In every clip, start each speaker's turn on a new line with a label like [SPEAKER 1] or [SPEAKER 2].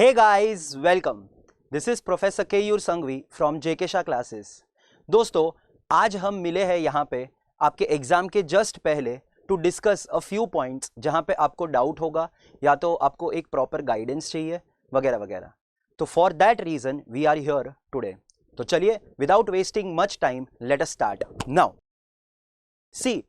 [SPEAKER 1] Hey guys, welcome. This is Professor Keyur Sangvi from JK Shah Classes. दोस्तों, आज हम मिले हैं यहाँ पे आपके एग्जाम के जस्ट पहले to discuss a few points जहाँ पे आपको डाउट होगा या तो आपको एक प्रॉपर गाइडेंस चाहिए वगैरह वगैरह. तो for that reason we are here today. तो चलिए without wasting much time let us start now. See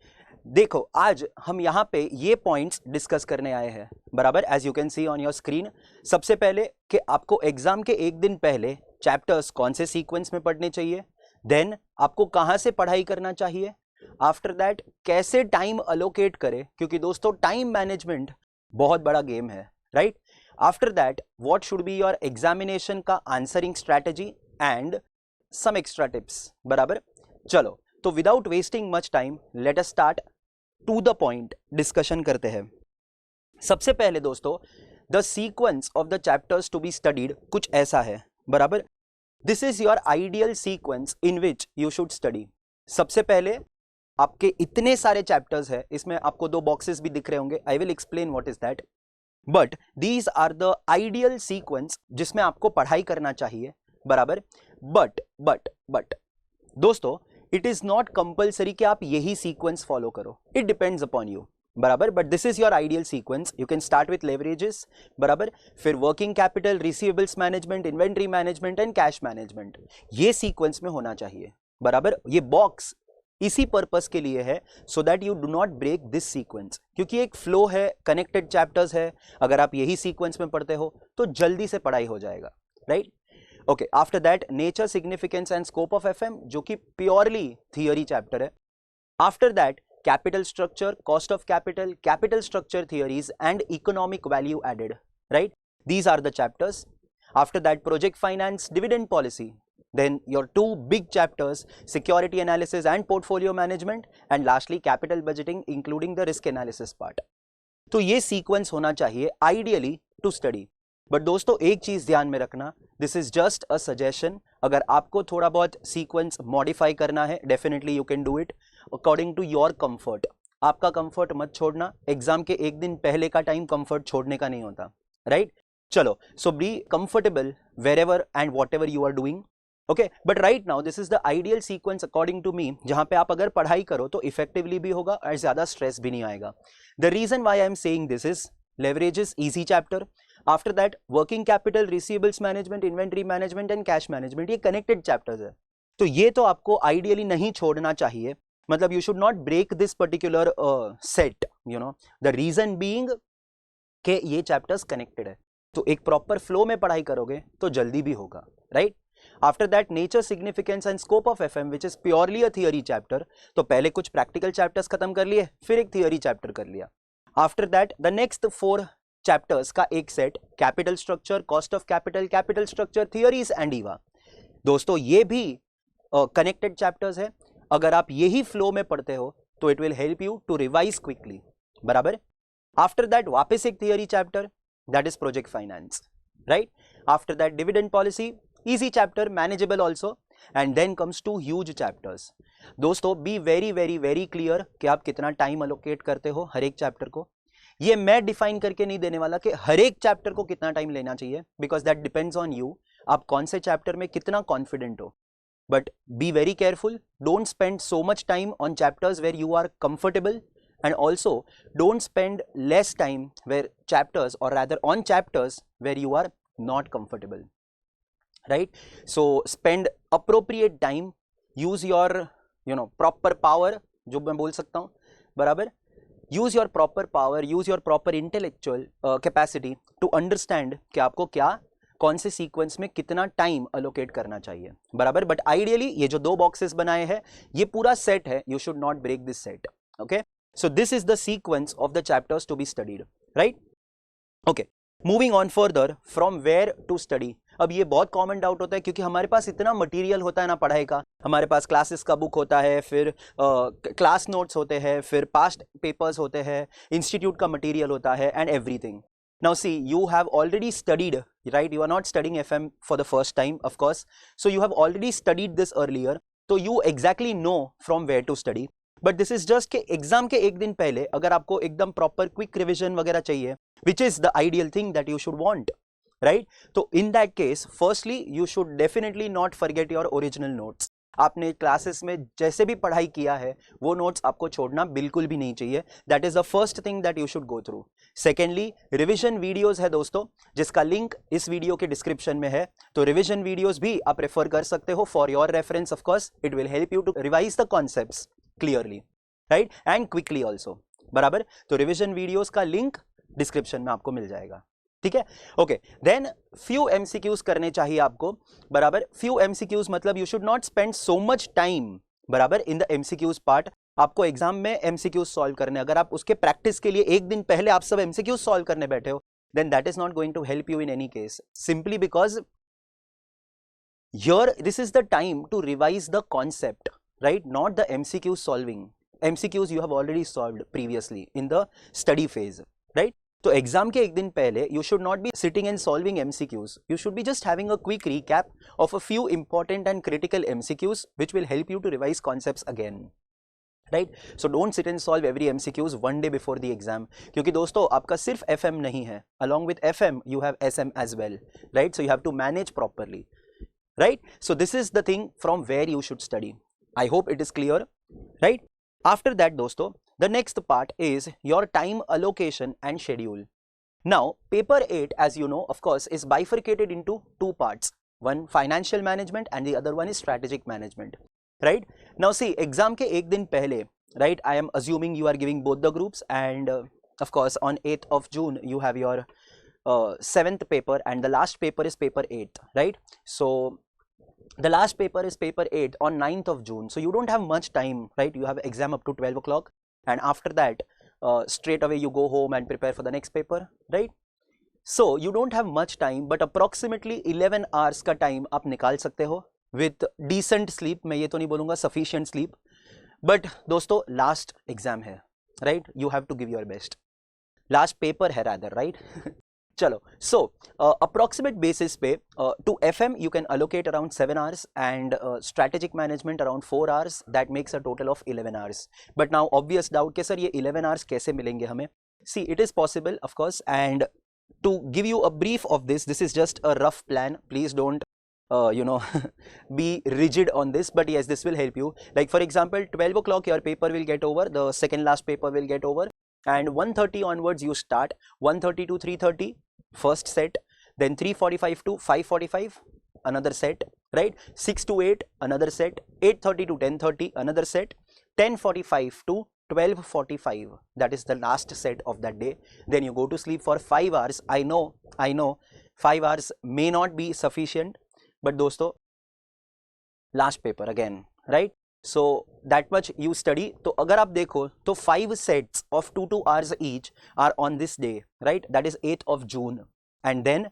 [SPEAKER 1] देखो, आज हम यहाँ पे ये पॉइंट्स डिस्कस करने आए हैं बराबर. As you can see on your screen, सबसे पहले कि आपको एग्जाम के एक दिन पहले चैप्टर्स कौन से सीक्वेंस में पढ़ने चाहिए, देन आपको कहाँ से पढ़ाई करना चाहिए, आफ्टर दैट कैसे टाइम अलोकेट करें, क्योंकि दोस्तों टाइम मैनेजमेंट बहुत बड़ा गेम है, right. After that what should be your examination का answering strategy and some extra tips बराबर. चलो, तो without wasting much time let us start to the point discussion करते हैं. सबसे पहले दोस्तों, the sequence of the chapters to be studied कुछ ऐसा है बराबर. This is your ideal sequence in which you should study. सबसे पहले आपके इतने सारे चैप्टर्स है, इसमें आपको दो बॉक्सेस भी दिख रहे होंगे. I will explain what is that, but these are the ideal sequence जिसमें आपको पढ़ाई करना चाहिए बराबर. बट दोस्तों, इट इज नॉट कंपल्सरी कि आप यही सीक्वेंस फॉलो करो. इट डिपेंड्स अपॉन यू बराबर. But this is your ideal sequence. You can start with leverages बराबर, फिर working capital, receivables management, inventory management and cash management. ये sequence में होना चाहिए बराबर. ये बॉक्स इसी पर्पस के लिए है so that you do not break this sequence, क्योंकि एक फ्लो है, कनेक्टेड चैप्टर्स है. अगर आप यही सीक्वेंस में पढ़ते हो तो जल्दी से पढ़ाई हो जाएगा, right. Okay, after that nature, significance and scope of FM, जो कि प्योरली थियरी चैप्टर है. After that capital structure, cost of capital, capital structure theories and economic value added, right. These are the chapters. After that project finance, dividend policy, then your two big chapters, security analysis and portfolio management, and lastly capital budgeting including the risk analysis part. तो ये sequence होना चाहिए ideally to study. But दोस्तों एक चीज ध्यान में रखना, this is just a suggestion. अगर आपको थोड़ा बहुत सीक्वेंस मॉडिफाई करना है, definitely you can do it according to your comfort. आपका कंफर्ट मत छोड़ना. एग्जाम के एक दिन पहले का टाइम कंफर्ट छोड़ने का नहीं होता, राइट. चलो, so be comfortable wherever and whatever you are doing. Okay, but right now this is the ideal sequence according to me, जहां पे आप अगर पढ़ाई करो तो इफेक्टिवली भी होगा और ज्यादा स्ट्रेस भी नहीं आएगा. The reason why I am saying this is leverages, easy chapter. After that working capital, receivables management, inventory management and cash management, ये कनेक्टेड चैप्टर्स है. तो ये तो आपको आइडियली नहीं छोड़ना चाहिए. मतलब you should not break this particular set, you know. The reason being कि ये चैप्टर्स कनेक्टेड है, तो एक प्रॉपर फ्लो में पढ़ाई करोगे तो जल्दी भी होगा, right. After that nature, significance and scope of FM which is purely a theory chapter. तो पहले कुछ प्रैक्टिकल चैप्टर्स खत्म कर लिए, फिर एक थियरी चैप्टर कर लिया. After that the next 4 chapters का एक set, capital structure, cost of capital, capital structure theories and Eva. दोस्तों ये भी कनेक्टेड चैप्टर्स है. अगर आप यही फ्लो में पढ़ते हो तो it will help you to revise quickly बराबर. आफ्टर दैट वापस एक theory chapter, that is project finance, right. After that dividend policy, easy chapter, manageable also, and then comes to huge chapters. दोस्तों be very very very clear कि आप कितना time allocate करते हो हर एक चैप्टर को. ये मैं डिफाइन करके नहीं देने वाला कि हर एक चैप्टर को कितना टाइम लेना चाहिए, because that depends on you, आप कौन से चैप्टर में कितना कॉन्फिडेंट हो. But be very careful, don't spend so much time on chapters where you are comfortable, and also don't spend less time where chapters, or rather on chapters where you are not comfortable, right. So spend appropriate time, use your proper power, जो मैं बोल सकता हूँ बराबर. use your proper power, use your proper intellectual capacity to understand कि आपको क्या, कौन से सीक्वेंस में कितना टाइम अलोकेट करना चाहिए बराबर. बट आइडियली ये जो 2 बॉक्सेस बनाए हैं, ये पूरा सेट है, you should not break this set. Okay, so this is the sequence of the chapters to be studied, right. okay, moving on further, from where to study. अब ये बहुत कॉमन डाउट होता है, क्योंकि हमारे पास इतना मटेरियल होता है ना पढ़ाई का. हमारे पास क्लासेस का बुक होता है, फिर क्लास नोट्स होते हैं, फिर पास्ट पेपर्स होते हैं, इंस्टीट्यूट का मटेरियल होता है and everything. Now see, you have already studied, right. You are not studying FM for the first time, of course. So you have already studied this earlier, so you exactly know from where to study. But this is just कि exam के एक दिन पहले अगर आपको एकदम proper quick revision वगैरह चाहिए, which is the ideal thing that you should want, right? तो in that case firstly you should definitely not forget your original notes. आपने क्लासेस में जैसे भी पढ़ाई किया है वो नोट्स आपको छोड़ना बिल्कुल भी नहीं चाहिए. That is the first thing that you should go through. Secondly, revision videos है दोस्तों, जिसका लिंक इस वीडियो के डिस्क्रिप्शन में है. तो रिविजन वीडियोस भी आप रेफर कर सकते हो for your reference. Of course it will help you to revise the concepts clearly, right, and quickly also. बराबर? तो रिविजन वीडियोस का लिंक डिस्क्रिप्शन में आपको मिल जाएगा. ठीक है? ओके, देन फ्यू एमसीक्यूज करने चाहिए आपको. बराबर? फ्यू एमसीक्यूज मतलब you should not spend so much time, बराबर, इन द एमसीक्यूज पार्ट. आपको एग्जाम में एमसीक्यूज सॉल्व करने, अगर आप उसके प्रैक्टिस के लिए एक दिन पहले आप सब एमसीक्यूज सॉल्व करने बैठे हो, then that is not going to help you in any case, simply because here this is the time to revise the concept, right, not the MCQ solving. MCQs you have already solved previously in the study phase, right? तो exam के एक दिन पहले you should not be sitting and solving MCQs. You should be just having a quick recap of a few important and critical MCQs which will help you to revise concepts again. Right? So don't sit and solve every MCQs one day before the exam. क्योंकि दोस्तों आपका सिर्फ FM नहीं है. Along with FM you have SM as well. Right? So you have to manage properly. Right? So this is the thing from where you should study. I hope it is clear. Right? After that दोस्तों, the next part is your time allocation and schedule. Now paper 8, as you know, of course, is bifurcated into two parts. One financial management and the other one is strategic management. Right? Now see, exam ke ek din pehle, right, I am assuming you are giving both the groups, and of course on 8th of June you have your 7th paper and the last paper is paper 8, right? So the last paper is paper 8 on 9th of June. So you don't have much time, right? You have exam up to 12 o'clock and after that straight away you go home and prepare for the next paper, right? So you don't have much time, but approximately 11 hours का time आप निकाल सकते हो with decent sleep. मैं ये तो नहीं बोलूँगा sufficient sleep, but दोस्तों last exam है, right? You have to give your best. Last paper है rather, right? चलो, so approximate basis पे to FM you can allocate around 7 hours and strategic management around 4 hours. That makes a total of 11 hours. But now obvious doubt के sir ये 11 hours कैसे मिलेंगे हमें? See, it is possible of course, and to give you a brief of this, this is just a rough plan. Please don't be rigid on this, but yes, this will help you. Like for example, 12 o'clock your paper will get over, the second last paper will get over, and 1:30 onwards you start. 1:30 to 3:30 first set, then 3:45 to 5:45 another set, right? 6 to 8 another set, 8:30 to 10:30 another set, 10:45 to 12:45, that is the last set of that day. Then you go to sleep for 5 hours. I know 5 hours may not be sufficient, but दोस्तों last paper again, right? So that much you study. तो अगर आप देखो तो 5 sets of 2 hours each are on this day, right? That is 8th of June, and then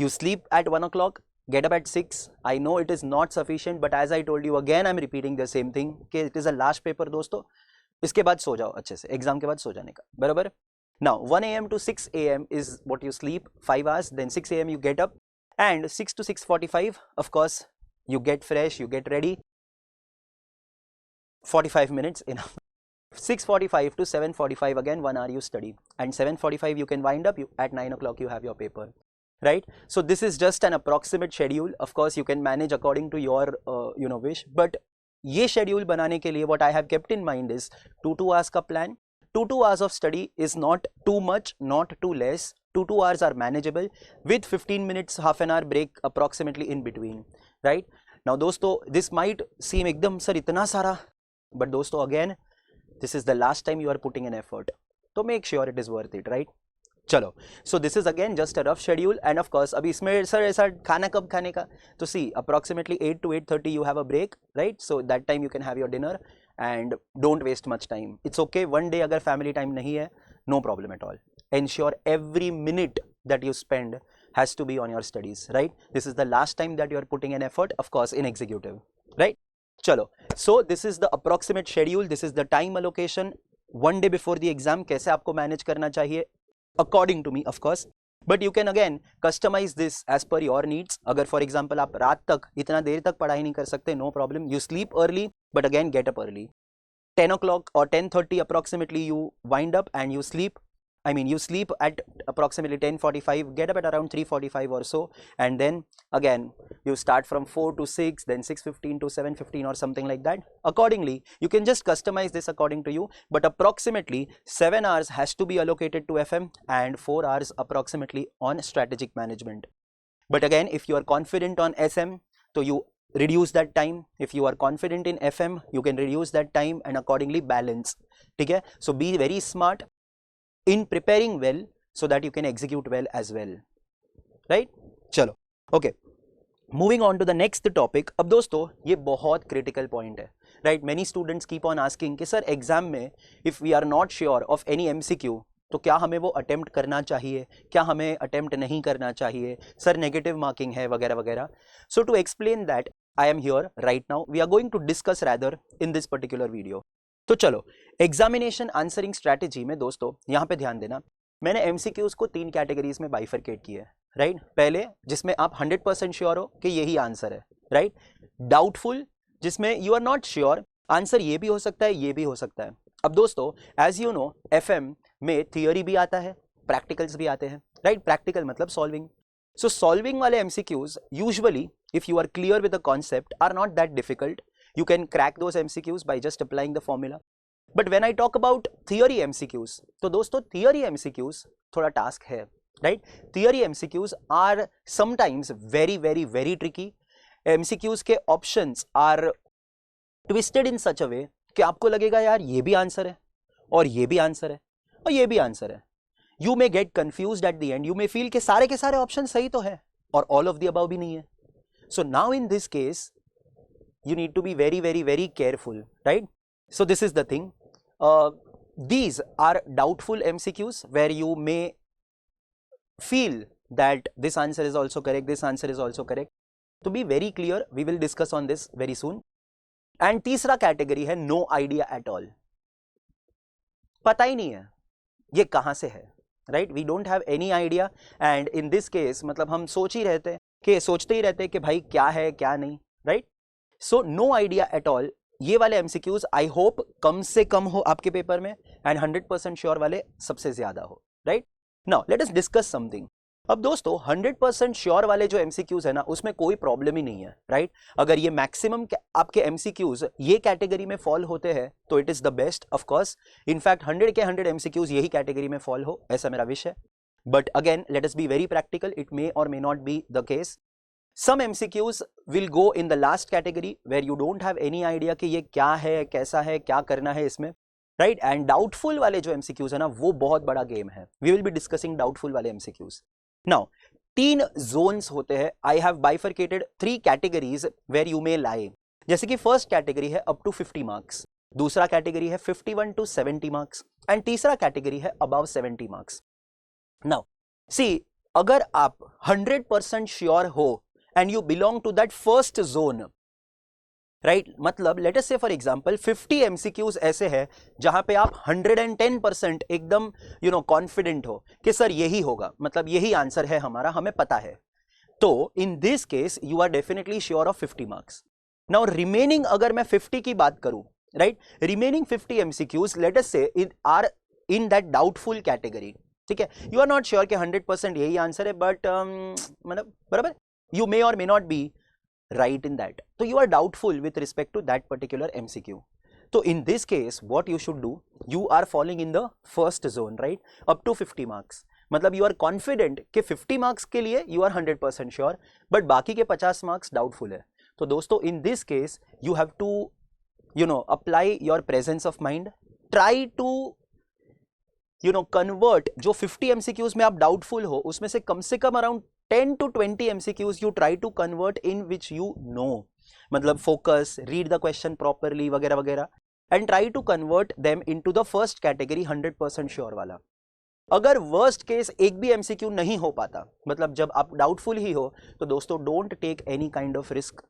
[SPEAKER 1] you sleep at 1 o'clock, get up at 6. I know it is not sufficient, but as I told you again, I'm repeating the same thing कि it is a last paper दोस्तों. इसके बाद सो जाओ अच्छे से, exam के बाद सो जाने का, बराबर? Now 1 AM to 6 AM is what you sleep, 5 hours, then 6 AM you get up, and 6 to 6:45 of course you get fresh, you get ready, 45 minutes enough. 6:45 to 7:45 again 1 hour you study, and 7:45 you can wind up, at 9 o'clock you have your paper, right? So this is just an approximate schedule. Of course you can manage according to your wish, but ये schedule बनाने के लिए what I have kept in mind is 2 hours का plan. 2 hours of study is not too much, not too less. 2 hours are manageable with 15 minutes, half an hour break approximately in between, right? Now दोस्तों this might seem एकदम sir इतना सारा, but दोस्तों again this is the last time you are putting an effort, तो make sure it is worth it, right? चलो, so this is again just a rough schedule, and of course अभी इसमें sir ऐसा खाना कब खाने का, तो see approximately 8 to 8:30 you have a break, right? So that time you can have your dinner and don't waste much time. It's okay, one day अगर family time नहीं है, no problem at all. Ensure every minute that you spend has to be on your studies, right? This is the last time that you are putting an effort, of course in executive, right? चलो, so this is the approximate schedule, this is the time allocation one day before the exam. कैसे आपको manage करना चाहिए according to me, of course, but you can again customize this as per your needs. अगर for example आप रात तक इतना देर तक पढ़ाई नहीं कर सकते, no problem, you sleep early but again get up early. 10 o'clock or 10:30 approximately you wind up and you sleep, I mean, you sleep at approximately 10:45, get up at around 3:45 or so, and then again you start from 4 to 6, then 6:15 to 7:15 or something like that. Accordingly, you can just customize this according to you, but approximately 7 hours has to be allocated to FM and 4 hours approximately on strategic management. But again, if you are confident on SM, so you reduce that time. If you are confident in FM, you can reduce that time and accordingly balance. Okay? So be very smart in preparing well so that you can execute well as well. Right? चलो, okay. Moving on to the next topic. अब दोस्तों ये बहुत critical point है. Right? Many students keep on asking कि sir exam में if we are not sure of any MCQ तो क्या हमें वो अटेम्प्ट करना चाहिए, क्या हमें अटेम्प्ट नहीं करना चाहिए, सर नेगेटिव मार्किंग है वगैरह वगैरह. So to explain that I am here right now, we are going to discuss rather in this particular video. तो चलो, एग्जामिनेशन आंसरिंग स्ट्रैटेजी में दोस्तों यहाँ पे ध्यान देना, मैंने एमसीक्यूज को 3 कैटेगरीज में बाइफरकेट किया है. राइट, पहले जिसमें आप 100% श्योर हो कि यही आंसर है. राइट, डाउटफुल जिसमें you are not sure, answer ये भी हो सकता है, ये भी हो सकता है. अब दोस्तों एज यू नो एफएम में थियोरी भी आता है, प्रैक्टिकल्स भी आते हैं. राइट, प्रैक्टिकल मतलब सॉल्विंग. सो सॉल्विंग वाले MCQs usually if you are clear with the concept are not that difficult. You can crack those MCQs by just applying the formula. But when I talk about theory MCQs, तो दोस्तों theory MCQs थोड़ा task है, right? Theory MCQs are sometimes very tricky. MCQs के options are twisted in such a way कि आपको लगेगा यार ये भी आंसर है और ये भी आंसर है और ये भी आंसर है. You may get confused at the end. You may feel कि सारे के सारे options सही तो है और all of the above भी नहीं है. So now in this case you need to be very careful, right? So this is the thing. These are doubtful MCQs where you may feel that this answer is also correct, this answer is also correct. To be very clear, we will discuss on this very soon. And तीसरा category है no idea at all. पता ही नहीं है ये कहाँ से है, right? We don't have any idea. And in this case, मतलब हम सोचते ही रहते कि भाई क्या है क्या नहीं, right? So no idea at all, ये वाले एमसीक्यूज आई होप कम से कम हो आपके पेपर में एंड 100% श्योर वाले सबसे ज्यादा हो. Right, now let us discuss something. अब दोस्तों 100% श्योर वाले जो एमसीक्यूज है ना, उसमें कोई प्रॉब्लम ही नहीं है. राइट, अगर ये मैक्सिमम आपके एमसीक्यूज ये कैटेगरी में फॉल होते हैं तो it is the best of course. In fact 100 के 100 एमसीक्यूज यही कैटेगरी में फॉल हो, ऐसा मेरा विश है. But again let us be very practical, it may or may not be the case. Some MCQs will go in the last category where you don't have any idea कि ये क्या है, कैसा है, क्या करना है इसमें. Right? And doubtful वाले जो MCQs है ना, वो बहुत बड़ा गेम है. We will be discussing doubtful वाले MCQs. Now, 3 zones होते हैं. I have bifurcated 3 categories where you may lie. जैसे कि फर्स्ट कैटेगरी है up to 50 marks, दूसरा कैटेगरी है 51 to 70 marks, and तीसरा कैटेगरी है above 70 marks. Now, see, अगर आप 100% श्योर हो and you belong to that first zone, right? मतलब let us say for example 50 MCQs ऐसे हैं जहां पे आप 110% एकदम confident हो कि सर यही होगा, मतलब यही आंसर है हमारा, हमें पता है. तो in this case you are definitely sure of 50 marks. Now remaining अगर मैं 50 की बात करूं, right? Remaining 50 MCQs let us say are in that doubtful category. ठीक है, you are not sure कि 100% यही आंसर है, but मतलब बराबर, you may or may not be right in that. So you are doubtful with respect to that particular MCQ. So in this case, what you should do, you are falling in the first zone, right? Up to 50 marks. मतलब you are confident कि 50 marks के लिए you are 100% sure, but बाकी के 50 marks doubtful है. तो दोस्तों in this case, you have to, apply your presence of mind. Try to, convert जो 50 MCQs में आप doubtful हो, उसमें से कम around 10 to 20 MCQs you try to convert in which you know. मतलब focus, read the question properly वगैरह वगैरह, and try to convert them into the first category 100% sure वाला. अगर worst case एक भी MCQ नहीं हो पाता, मतलब जब आप doubtful ही हो, तो दोस्तों don't take any kind of risk.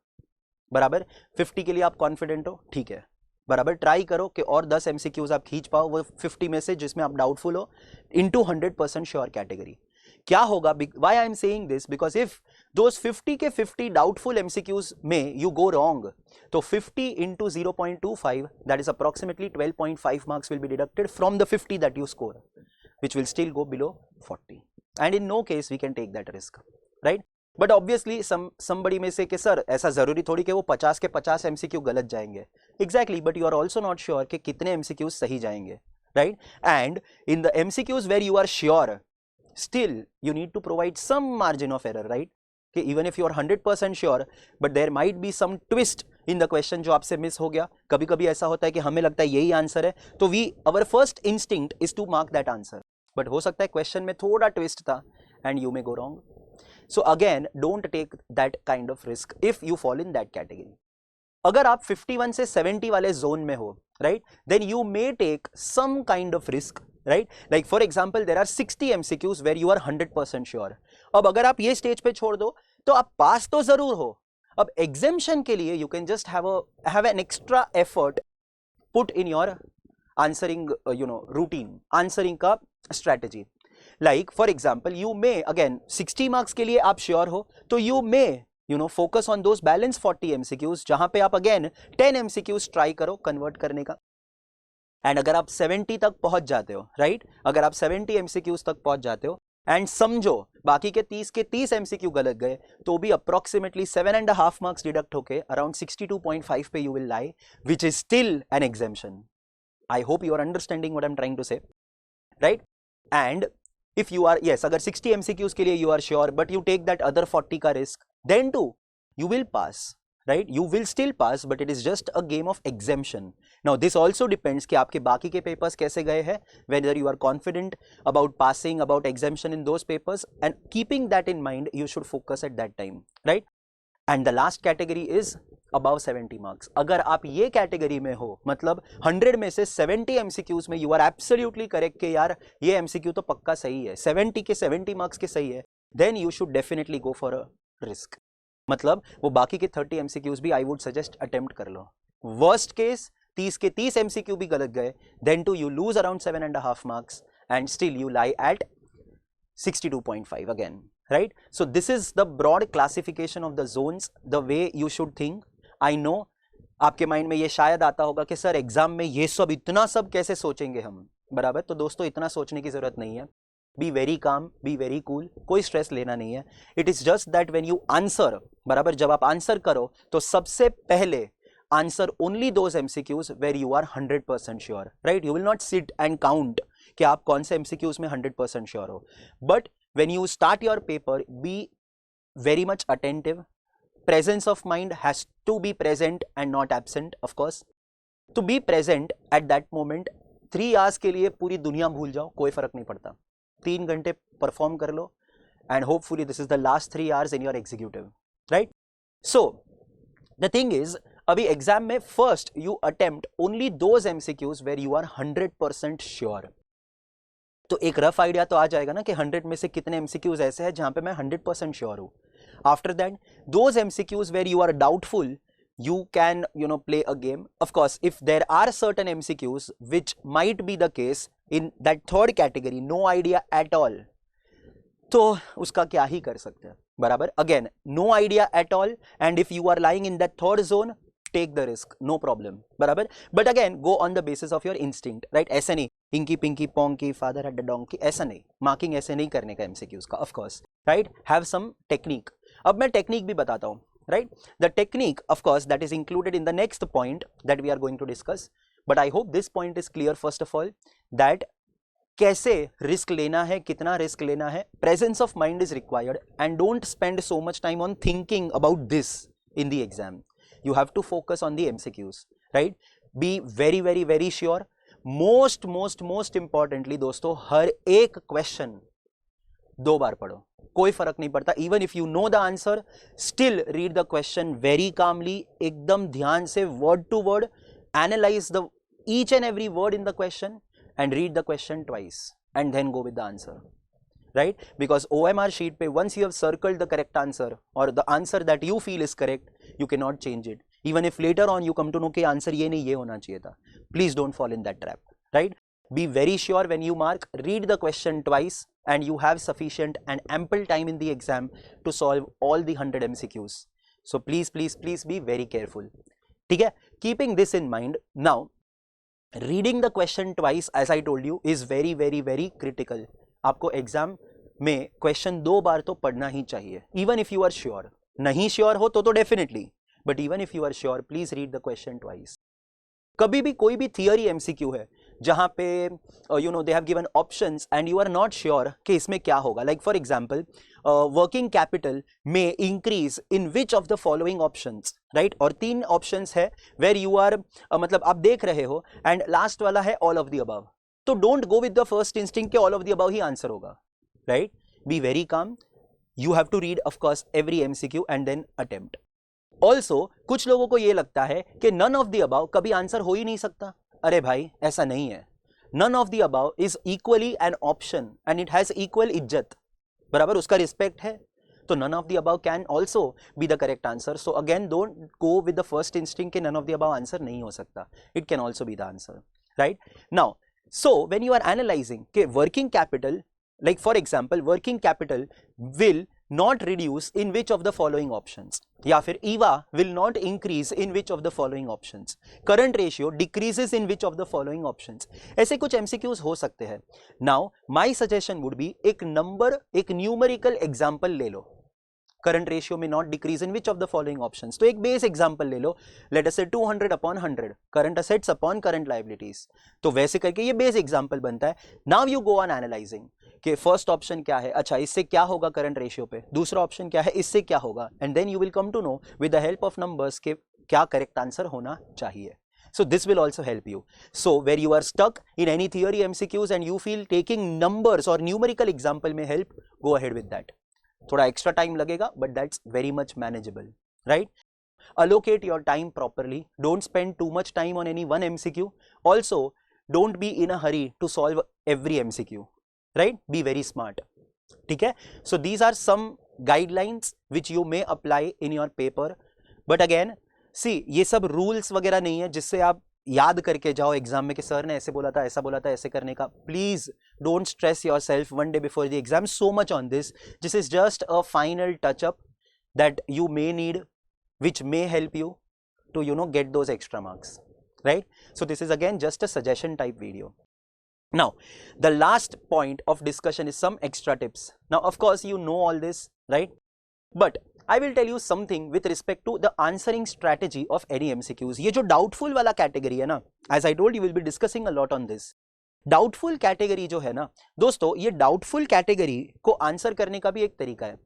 [SPEAKER 1] बराबर, 50 के लिए आप confident हो, ठीक है, बराबर ट्राई करो कि और 10 MCQs आप खींच पाओ वो 50 में से जिसमें आप डाउटफुल हो into 100% श्योर कैटेगरी. क्या होगा, why I am saying this, because if those 50 के 50 doubtful MCQs में you go wrong, तो 50 into 0.25, that is approximately 12.5 marks will be deducted from the 50 that you score. which will still go below 40, and in no case we can take that risk, right? But obviously somebody may say कि sir ऐसा जरूरी थोड़ी कि वो 50 के 50 MCQ गलत जाएंगे. Exactly, but you are also not sure कि कितने MCQs सही जाएंगे, right? And in the MCQs where you are sure, still you need to provide some margin of error, right? कि even if you are 100% sure, but there might be some twist in the question जो आपसे miss हो गया. कभी कभी ऐसा होता है कि हमें लगता है यही आंसर है, तो our first instinct is to mark that answer, but हो सकता है क्वेश्चन में थोड़ा ट्विस्ट था and you may go wrong. So again, don't take that kind of risk if you fall in that category. अगर आप 51 से 70 वाले जोन में हो, right, then you may take some kind of risk, right? Like for example, there are 60 MCQs where you are 100% sure. अब अगर आप ये स्टेज पे छोड़ दो तो आप पास तो जरूर हो. अब exemption के लिए you can just have an extra effort put in your answering routine, answering का strategy. Like for example, you may, again 60 marks के लिए आप sure हो तो you may focus on those balance 40 MCQs जहां पे आप again 10 MCQs try करो convert करने का. एंड अगर आप 70 तक पहुंच जाते हो, राइट, अगर आप 70 MCQs तक पहुंच जाते हो एंड समझो बाकी के 30 MCQ गलत गए तो भी अप्रोक्सीमेटली 7.5 मार्क्स डिडक्ट होके अराउंड 62.5 पे you will lie, which is still an exemption. I hope you are understanding what I am trying to say, right? And if you are, yes, अगर 60 MCQs के लिए you are sure but you take that other 40 का risk, then too you will pass, right? You will still pass, but it is just a game of exemption. Now this also depends कि आपके बाकी के papers कैसे गए हैं, whether you are confident about passing, about exemption in those papers, and keeping that in mind you should focus at that time, right? And the last category is above 70 marks. अगर आप ये category में हो, मतलब 100 में से 70 MCQs में you are absolutely correct कि यार ये MCQ तो पक्का सही है, 70 के 70 marks के सही है, then you should definitely go for a risk. मतलब वो बाकी के 30 MCQs भी I would suggest attempt कर लो. Worst case 30 के 30 MCQ भी गलत गए, then too you lose around 7.5 marks and still you lie at 62.5 again, right? So this is the broad classification of the zones, the way you should think. I know आपके mind में ये शायद आता होगा कि सर एग्जाम में ये सब इतना सब कैसे सोचेंगे हम, बराबर? तो दोस्तों इतना सोचने की जरूरत नहीं है. Be very calm, be very cool, कोई स्ट्रेस लेना नहीं है. It is just that when you answer, बराबर, जब आप आंसर करो तो सबसे पहले answer only those MCQs where you are 100% sure, right? You will not sit and count कि आप कौन से MCQs में 100% श्योर हो. But when you start your paper, be very much attentive. Presence of mind has to be present and not absent, of course. To be present at that moment, 3 hours के लिए पूरी दुनिया भूल जाओ, कोई फर्क नहीं पड़ता. 3 घंटे परफॉर्म कर लो and hopefully this is the last 3 hours in your executive, right? So the thing is, अभी एग्जाम में first you attempt only those MCQs where you are 100% sure. तो एक रफ आइडिया तो आ जाएगा ना कि 100 में से कितने MCQs ऐसे हैं जहां पे मैं 100% श्योर हूं. After that those MCQs where you are doubtful, you can play a game. Of course, if there are certain MCQs which might be the case in that third category, no idea at all, तो उसका क्या ही कर सकते हैं, बराबर? Again, no idea at all, and if you are lying in that third zone, take the risk, no problem, बराबर? But again, go on the basis of your instinct, right? ऐसा नहीं inky pinky ponky father had a donkey, ऐसा नहीं, marking ऐसे नहीं करने का MCQs का, of course, right? Have some technique. अब मैं टेक्निक भी बताता हूँ, right? The technique, of course, that is included in the next point that we are going to discuss, but I hope this point is clear first of all, that कैसे risk लेना है, कितना risk लेना है, presence of mind is required, and don't spend so much time on thinking about this in the exam. You have to focus on the MCQs, right? Be very very very sure. most importantly दोस्तों, हर एक question 2 बार पढ़ो, कोई फर्क नहीं पड़ता. Even if you know the answer, still read the question very calmly, एकदम ध्यान से, word to word analyse the each and every word in the question and read the question twice and then go with the answer, right? Because OMR sheet pe once you have circled the correct answer or the answer that you feel is correct, you cannot change it, even if later on you come to know कि answer ये नहीं, ये होना चाहिए था. Please don't fall in that trap, right? Be very sure when you mark, read the question twice, and you have sufficient and ample time in the exam to solve all the 100 MCQs. So please be very careful, ठीक है? Keeping this in mind, now reading the question twice as I told you is very very very critical. आपको exam में question 2 बार तो पढ़ना ही चाहिए, even if you are sure. नहीं श्योर हो तो definitely, but even if you are sure please read the question twice. कभी भी कोई भी थियरी एमसीक्यू है जहां पे you know they have given options and you are not sure कि इसमें क्या होगा, like for example working capital में increase in which of the following options, right. और 3 ऑप्शंस है वेर यू आर मतलब आप देख रहे हो एंड लास्ट वाला है ऑल ऑफ द अबव. तो don't go with the first instinct के ऑल ऑफ द अबव ही आंसर होगा, right. Be very calm. You have to read of course every MCQ and then attempt. Also कुछ लोगों को यह लगता है कि नन ऑफ द अबव कभी आंसर हो ही नहीं सकता. अरे भाई ऐसा नहीं है. None of the above is equally an option and it has equal इज्जत. बराबर उसका रिस्पेक्ट है. तो none of the above can also be the correct answer. So again don't go with the first instinct कि none of the above answer नहीं हो सकता. It can also be the answer, right. Now so when you are analysing कि working capital, like for example working capital will not reduce in which of the following options, या फिर EVA will not increase in which of the following options, current ratio decreases in which of the following options. ऐसे कुछ MCQs हो सकते हैं. Now my suggestion would be एक number, एक numerical example ले लो. करंट रेशियो में not decrease in which of the following options. तो एक बेस एग्जांपल ले लो, लेट अस से 200 upon 100 current assets upon current liabilities. तो वैसे करके ये बेस एग्जांपल बनता है. Now you go on analysing कि फर्स्ट ऑप्शन क्या है, अच्छा इससे क्या होगा करंट रेशियो पे, दूसरा ऑप्शन क्या है, इससे क्या होगा, and then you will come to know with the help of numbers के क्या करेक्ट आंसर होना चाहिए. So this will also help you. So where you are stuck in any theory MCQs and you feel taking numbers or numerical example may help, go ahead with that. थोड़ा extra time लगेगा but that's very much manageable, right. allocate your time properly. Don't spend too much time on any one MCQ. Also don't be in a hurry to solve every MCQ, right. Be very smart. ठीक है. So these are some guidelines which you may apply in your paper, but again see ये सब rules वगैरह नहीं है जिससे आप याद करके जाओ एग्जाम में कि सर ने ऐसे बोला था, ऐसा बोला था, ऐसे करने का. Please don't stress yourself one day before the exam so much on this. This is just a final touch up that you may need, which may help you to get those extra marks, right. So this is again just a suggestion type video. Now the last point of discussion is some extra tips. Now of course you know all this, right, but I will tell you something with respect to the answering strategy of any MCQs. ये जो doubtful वाला category है ना, as I told you will be discussing a lot on this. Doubtful category जो है ना दोस्तों, ये doubtful category को आंसर करने का भी एक तरीका है.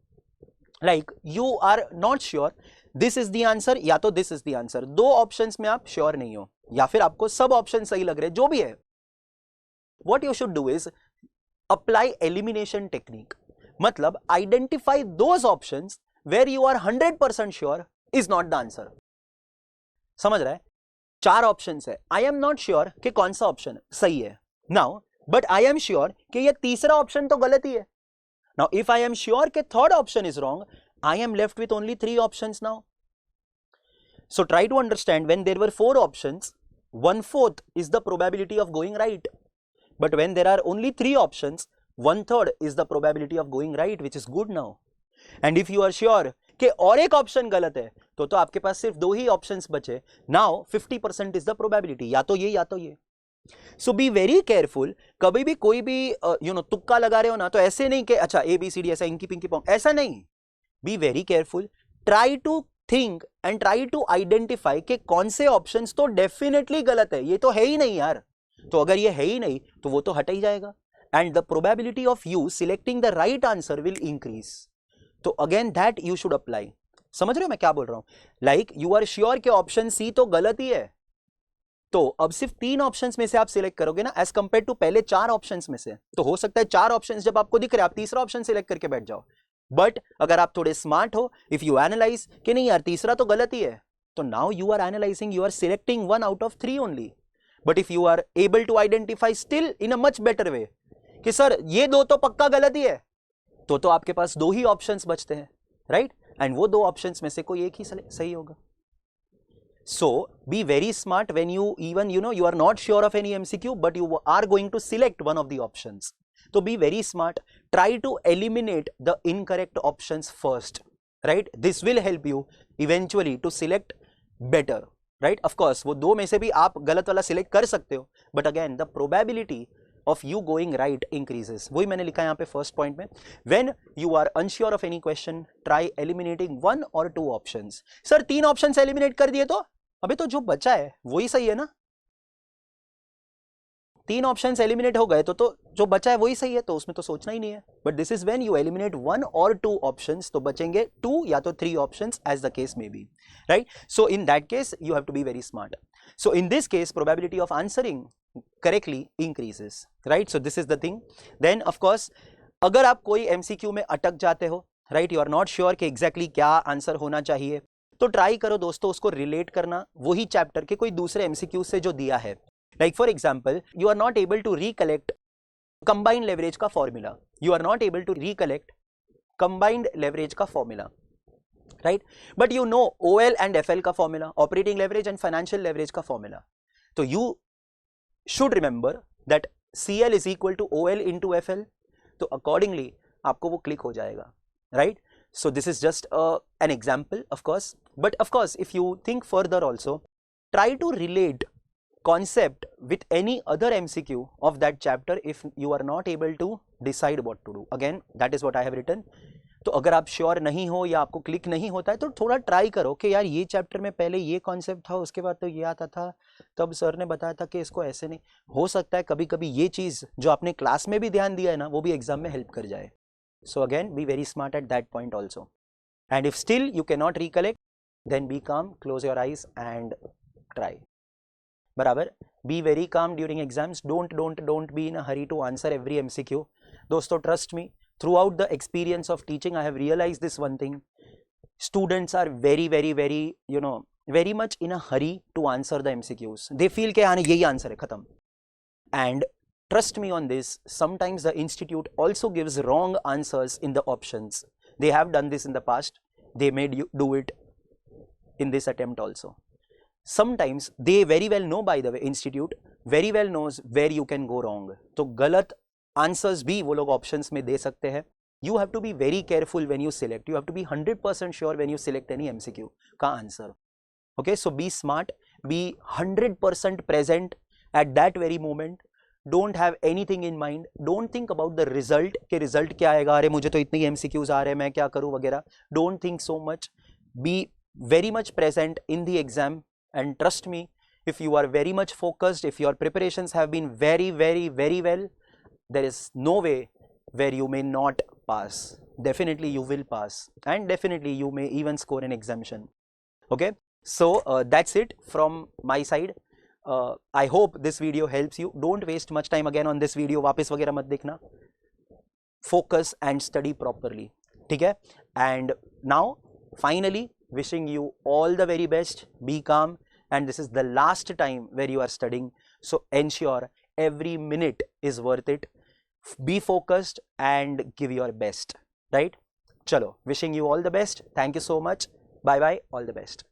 [SPEAKER 1] Like you are not sure this is the answer या तो this is the answer. 2 options में आप श्योर नहीं हो या फिर आपको सब ऑप्शन सही लग रहे हैं, जो भी है. What you should do is apply elimination technique. मतलब identify those options where you are 100% sure is not the answer. समझ रहा है. 4 ऑप्शंस है, आई एम नॉट श्योर कि कौन सा ऑप्शन सही है now, but I am sure कि ये तीसरा ऑप्शन तो गलत ही है. Now if I am sure कि third option is wrong, I am left with only 3 options now. So try to understand, when there were 4 options, 1/4 is the probability of going right. But when there are only 3 options, 1/3 is the probability of going right, which is good now. And if you are sure कि और एक option गलत है तो आपके पास सिर्फ 2 ही options बचे. Now 50% is the probability, या तो ये या तो ये. So be very careful. कभी भी कोई भी तुक्का लगा रहे हो ना, तो ऐसे नहीं कि अच्छा ABCD ऐसा इंकी पिंकी पोंग, ऐसा नहीं. Be very careful. Try to think and try to identify कि कौन से ऑप्शंस तो डेफिनेटली गलत है, ये तो है ही नहीं यार. तो अगर ये है ही नहीं तो वो तो हट ही जाएगा. And the probability of you selecting the right answer will increase. तो again that you should apply. समझ रहे हो मैं क्या बोल रहा हूं. लाइक यू आर श्योर कि ऑप्शन सी तो गलत ही है, तो अब सिर्फ 3 ऑप्शंस में से आप सिलेक्ट करोगे ना, एज कंपेयर टू पहले 4 ऑप्शंस में से. तो हो सकता है 4 ऑप्शंस जब आपको दिख रहे आप तीसरा ऑप्शन सिलेक्ट करके बैठ जाओ. बट अगर आप थोड़े स्मार्ट हो, इफ यू एनालाइज कि नहीं यार तीसरा तो गलत ही है, तो now you are analysing, you are selecting 1 out of 3 only. But if you are able to identify still in a much better way कि सर ये 2 तो पक्का गलत ही है, तो आपके पास 2 ही ऑप्शंस बचते हैं, राइट. एंड वो 2 ऑप्शंस में से कोई एक ही सही होगा. So be very smart when you even you are not sure of any MCQ but you are going to select one of the options. So be very smart. Try to eliminate the incorrect options first, right. This will help you eventually to select better. Right. Of course वो दो में से भी आप गलत वाला select कर सकते हो, but again the probability of you going right increases. वही मैंने लिखा है यहाँ पे फर्स्ट पॉइंट में. When you are unsure of any question, try eliminating one or two options. Sir 3 option eliminate कर दिए तो अबे तो जो बचा है वही सही है ना. 3 ऑप्शंस एलिमिनेट हो गए तो जो बचा है वही सही है, तो उसमें तो सोचना ही नहीं है. But this is when you eliminate 1 और 2 ऑप्शंस, तो बचेंगे 2 या तो 3 options as the case may be, right. So in that case you have to be very smart. So in this case probability of answering correctly increases, right. So this is the thing. Then of course अगर आप कोई MCQ में अटक जाते हो, right, you are not sure कि exactly क्या answer होना चाहिए, तो ट्राई करो दोस्तों उसको रिलेट करना वही चैप्टर के कोई दूसरे MCQ से जो दिया है. Like for example, you are not able to recollect combined leverage का formula. You are not able to recollect combined leverage का formula, right? But you know OL and FL का formula, operating leverage and financial leverage का formula. तो you should remember that CL is equal to OL into FL. तो accordingly आपको वो click हो जाएगा, right? So this is just an example, of course. But of course, if you think further also, try to relate concept with any other MCQ of that chapter if you are not able to decide what to do. Again, that is what I have written. तो अगर आप sure नहीं हो या आपको click नहीं होता है तो थोड़ा ट्राई करो कि यार ये चैप्टर में पहले ये कॉन्सेप्ट था, उसके बाद तो ये आता था, तब सर ने बताया था कि इसको ऐसे नहीं हो सकता है. कभी कभी ये चीज़ जो आपने क्लास में भी ध्यान दिया है ना, वो भी एग्जाम में हेल्प कर जाए. So again be very smart at that point also. And if still you can not recollect, then be calm, close your eyes and try. बराबर. Be very calm during exams. Don't be in a hurry to answer every MCQ. दोस्तों trust me, throughout the experience of teaching I have realized this one thing: students are very you know very much in a hurry to answer the MCQs. They feel कि हाँ यही answer है, खत्म. And trust me on this, sometimes the institute also gives wrong answers in the options. They have done this in the past. They made you do it in this attempt also. Sometimes they very well know, by the way, institute very well knows where you can go wrong. तो गलत answers भी वो लोग options में दे सकते हैं. You have to be very careful when you select. You have to be 100% sure when you select any MCQ का answer. Okay, so be smart, be 100% present at that very moment. Don't have anything in mind. Don't think about the result कि result क्या आएगा, अरे मुझे तो इतनी MCQs आ रहे हैं, मैं क्या करूँ वगैरह. Don't think so much. Be very much present in the exam and trust me, if you are very much focused, if your preparations have been very well, there is no way where you may not pass. Definitely you will pass, and definitely you may even score an exemption. Okay, so that's it from my side. I hope this video helps you. Don't waste much time again on this video. वापस वगैरह मत देखना. Focus and study properly. ठीक है? And now finally wishing you all the very best. Be calm, and this is the last time where you are studying, so ensure every minute is worth it. Be focused and give your best, right? Chalo, wishing you all the best. Thank you so much. Bye bye, all the best.